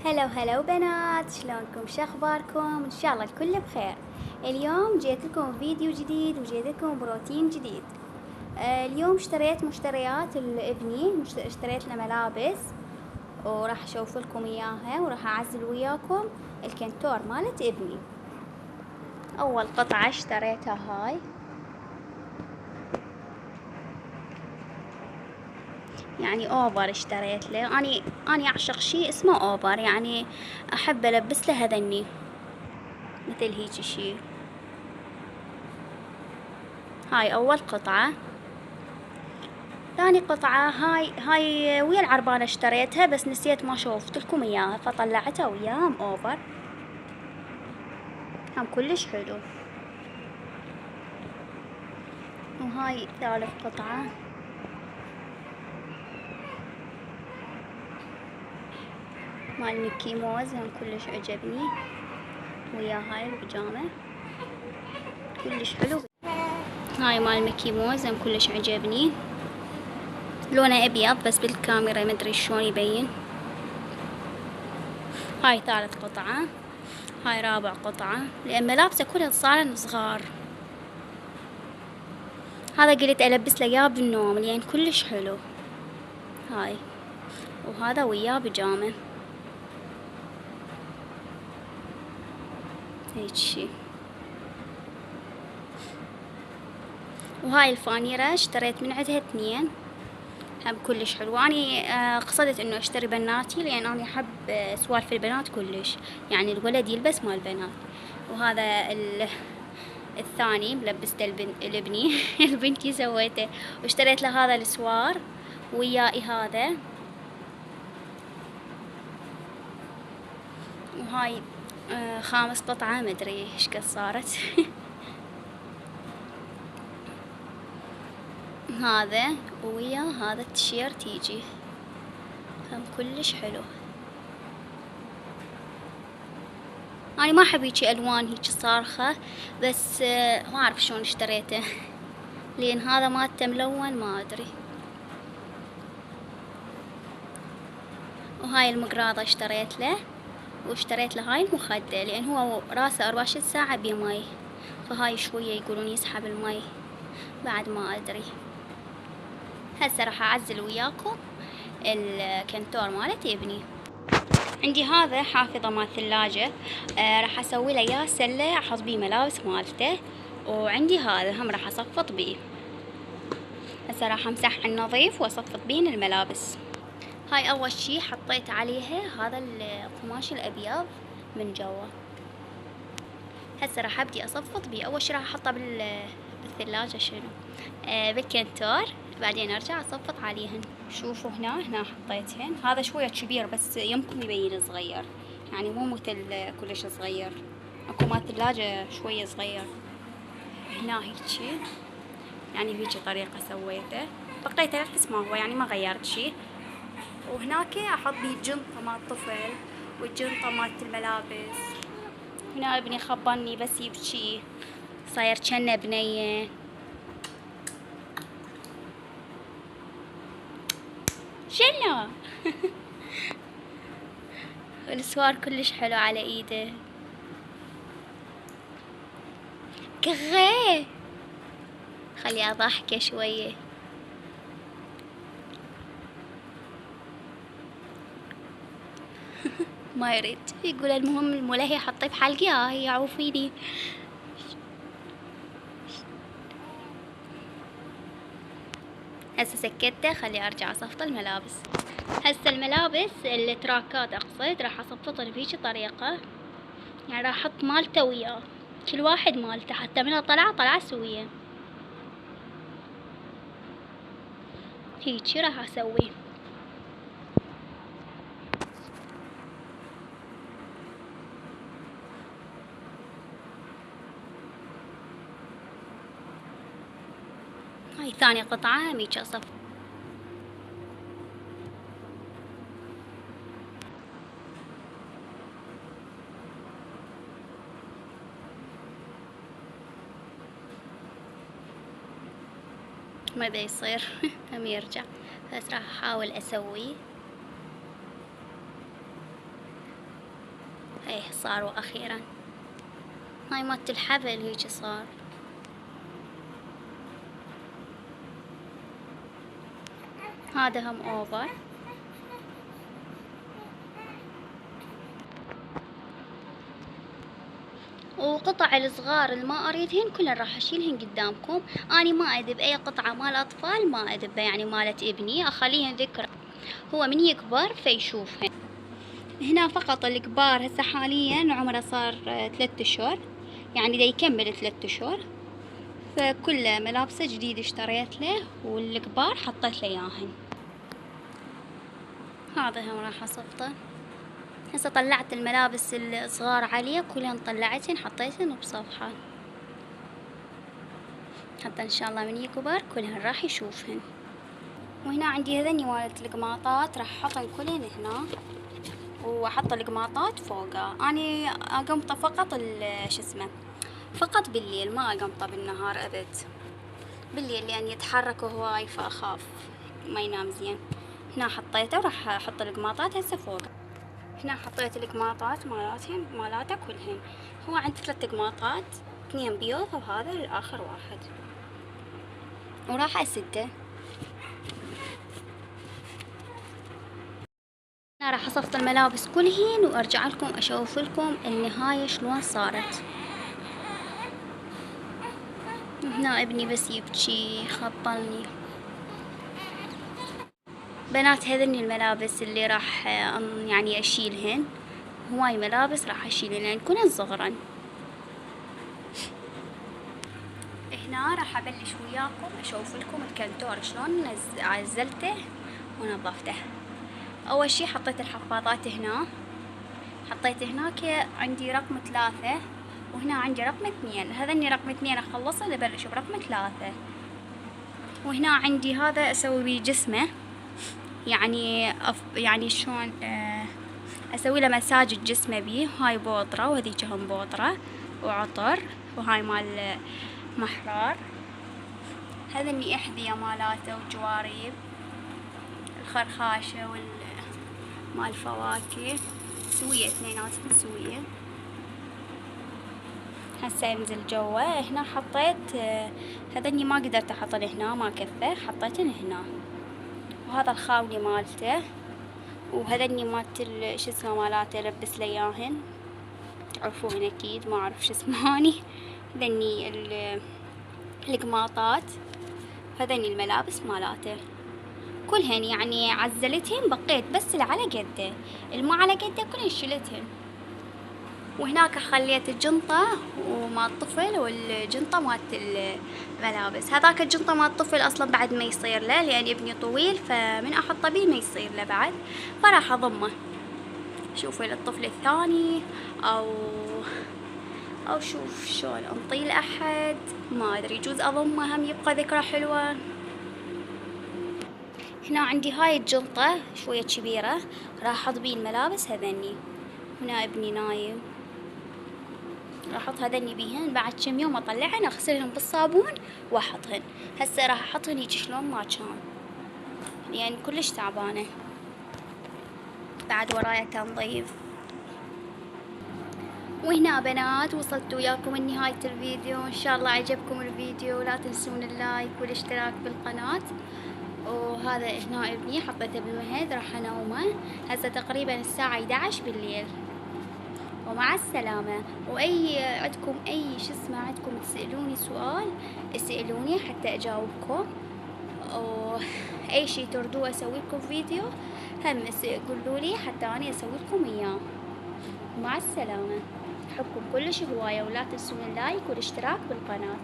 هلا وهلا بنات، شلونكم؟ شخباركم؟ ان شاء الله الكل بخير. اليوم جيت لكم فيديو جديد وجيت لكم بروتين جديد. اليوم اشتريت مشتريات لابني، اشتريت له ملابس وراح اشوف لكم اياها وراح اعزل وياكم الكنتور مالت ابني. اول قطعة اشتريتها هاي، يعني اوفر اشتريت له. اني اعشق شي اسمه اوفر، يعني احب البس له هذني مثل هيجي شي. هاي اول قطعة. ثاني قطعة هاي ويا العربانة اشتريتها، بس نسيت ما شوفت لكم اياها فطلعتها وياها هم اوفر، هم كلش حلو. وهاي ثالث قطعة، مال ميكي موز، هم كلش عجبني ويا هاي البيجامة، كلش حلو. هاي مال ميكي موز هم كلش عجبني، لونه ابيض بس بالكاميرا مدري شلون يبين. هاي ثالث قطعة. هاي رابع قطعة، لان ملابسه كلها صارن صغار. هذا قلت البس له اياه بالنوم لان كلش حلو. هاي، وهذا وياه بيجامه هيك شي. وهاي الفانيرة اشتريت من عندها 2، هم كلش حلو. اني قصدت انه اشتري بناتي لان اني احب سوالف البنات كلش، يعني الولد يلبس مال البنات. وهذا الثاني ملبسته لابني البنتي سويته، واشتريت له هذا السوار وياي هذا. وهاي خامس قطعة، مدري ايش قد صارت هذا ويا هذا التيشيرت يجي، هم كلش حلو. أنا ما أحب هيجي ألوان هيجي صارخة، بس ما أعرف شلون اشتريته لأن هذا مالته ملون ما أدري. وهاي المقراضة اشتريت له، واشتريت له هاي المخدة لأن هو راسه 24 ساعة بمي، فهاي شوية يقولون يسحب المي، بعد ما أدري. هسه راح أعزل وياكم الكنتور مالت ابني. عندي هذا حافظة مال ثلاجة، راح اسوي له اياه سلة احط بيه ملابس مالته. وعندي هذا هم راح اصفط بيه. هسه راح امسح النظيف واصفط بيه الملابس. هاي اول شي حطيت عليها هذا القماش الابيض من جوا. هسه راح ابدي اصفط بيه. اول شي راح احطه بالثلاجة شنو بالكنتور، بعدين ارجع اصفط عليهن. شوفوا هنا حطيتهن. هذا شوية كبير بس يمكن يبين صغير، يعني مو مثل كلش صغير. اكو مال ثلاجة شوية صغير. هنا هيجي، يعني بهيجي طريقة سويته، بقيته نفس ما هو، يعني ما غيرت شي. وهناك احط بيه الجنطة مال الطفل والجنطة مالت الملابس. هنا ابني خبرني بس يبكي، صاير جنه بنية. شنو السوار كلش حلو على ايده. كغي خلي اضحكه شوية. ما يريد يقول المهم الملهي حطيه بحلقي، هي عوفيني. هسه سكته، خلي ارجع اصفط الملابس. هسه الملابس التراكات اقصد راح اصفطن بهيجي طريقة، يعني راح احط مالته وياه، كل واحد مالته، حتى منها طلعة سوية. هيجي راح اسوي. هاي ثاني قطعة هيجي اصفط. ماذا يصير هم يرجع، بس راح احاول اسوي. ايه صاروا اخيرا. هاي مالت الحبل هيجي صار. هذا هم اوفر. وقطع الصغار اللي ما اريدهن كلن راح اشيلهن قدامكم. اني ما اذب اي قطعة مال اطفال، ما اذبها يعني مالت ابني، اخليهن ذكرى هو من يكبر فيشوفهن. هنا فقط الكبار هسه حاليا عمره صار 3 اشهر، يعني دا يكمل 3 اشهر، فكله ملابسه جديد اشتريت له، والكبار حطيت له اياهن. هذا هم راح اصفطه. هسه طلعت الملابس الصغار عليه كلهن، طلعتهن حطيتهن بصفحة، حتى ان شاء الله من يكبر كلهن راح يشوفهن. وهنا عندي هذني مالت القماطات، راح احطهن كلهن هنا، واحط القماطات فوقها. اني اقمطه فقط شو اسمه، فقط بالليل، ما اقمطه بالنهار ابد. بالليل لان يتحرك هواي فاخاف ما ينام زين. هنا حطيته وراح احط القماطات هسه فوق. هنا حطيت القماطات مالاته كلهن. هو عندي 3 قماطات، 2 بيض وهذا الاخر واحد، وراح اسده. انا راح اصفط الملابس كلهن وارجع لكم اشوف لكم النهاية شلون صارت. هنا ابني بس يبكي خبلني. بنات هذني الملابس اللي راح يعني اشيلهن، هواي ملابس راح اشيلهن لان كلهن صغرن. هنا راح ابلش وياكم اشوف لكم الكنتور شلون عزلته ونظفته. اول شي حطيت الحفاظات هنا، حطيت هناك عندي رقم 3 وهنا عندي رقم 2. هذني رقم 2 اخلصه ابلش برقم 3. وهنا عندي هذا اسوي بيه جسمه، يعني شلون اسوي له مساج الجسم بيه. هاي بودرة وهذيك هم بودرة وعطر، وهاي مال محرار. هذني احذية مالاته وجواريب، الخرخاشة مال فواكه سوية، اثنيناتهم سوية. هسه ينزل جوا. هنا حطيت هذني ما قدرت احطن هنا، ما كفى، حطيتن هنا. وهذا الخاولي مالته، وهذني مالت شو اسمه مالاته لبس لياهن، تعرفوهن اكيد، ما اعرف شو اسمهاني. هذني القماطات، هذني الملابس مالاته كلهن يعني عزلتهن، بقيت بس اللي على قده، الما على قده كلهن شلتهن. وهناك خليت الجنطة ومال الطفل والجنطة مالت الملابس. هذاك الجنطة مال الطفل أصلا بعد ما يصير له، لأن ابني طويل فمن أحطه بيه ما يصير له بعد، فراح أضمه. شوفوا للطفل الثاني أو شوف شلون أنطيه لأحد، ما أدري، يجوز أضمه هم يبقى ذكرى حلوة. هنا عندي هاي الجنطة شوية كبيرة، راح أحط بيه الملابس هذني. هنا ابني نايم، راح احط هذني بيهن، بعد كم يوم اطلعهن اغسلهن بالصابون واحطهن. هسه راح احطهن هيجي شلون ما كان، يعني كلش تعبانه. بعد ورايا تنظيف. وهنا بنات وصلت وياكم لنهاية الفيديو. ان شاء الله عجبكم الفيديو، لا تنسون اللايك والاشتراك بالقناة. وهذا هنا ابني حطيته بالمهد راح انومه. هسه تقريبا الساعة 11 بالليل. ومع السلامة. وأي عندكم أي شو اسمه، عندكم تسألوني سؤال اسألوني حتى أجاوبكم، وأي شي تردوا أسوي لكم فيديو هم قولوا لي حتى أنا أسوي لكم إياه. ومع السلامة. أحبكم كلش هواية، ولا تنسون اللايك والاشتراك بالقناة.